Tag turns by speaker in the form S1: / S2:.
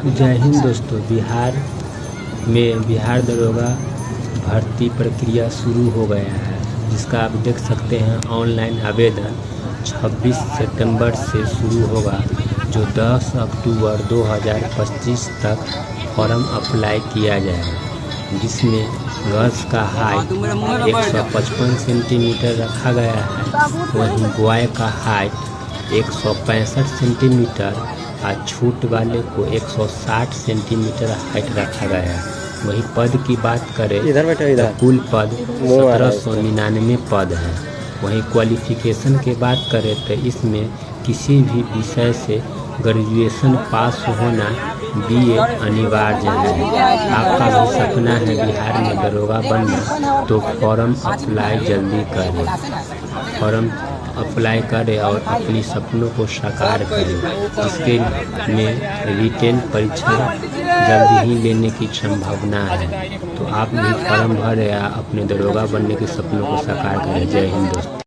S1: जय हिंद दोस्तों। बिहार दरोगा भर्ती प्रक्रिया शुरू हो गया है, जिसका आप देख सकते हैं। ऑनलाइन आवेदन 26 सितंबर से शुरू होगा, जो 10 अक्टूबर 2025 तक फॉर्म अप्लाई किया जाएगा, जिसमें गर्ल्स का हाइट 155 सेंटीमीटर रखा गया है। वहीं बॉय का हाइट 165 सेंटीमीटर और छूट वाले को 160 सेंटीमीटर हाइट रखा गया है। वही पद की बात करें तो कुल पद 1799 पद हैं। वहीं क्वालिफिकेशन की बात करें तो इसमें किसी भी विषय से ग्रेजुएशन पास होना BA अनिवार्य है। आपका भी सपना है बिहार में दरोगा बनना, तो फॉर्म अप्लाई जल्दी करें। फॉर्म अप्लाई करें और अपनी सपनों को साकार करें। इसके में रिटेन परीक्षा जल्दी ही लेने की संभावना है, तो आप भी फॉर्म भरें या अपने दरोगा बनने के सपनों को साकार करें। जय हिंद दोस्तों।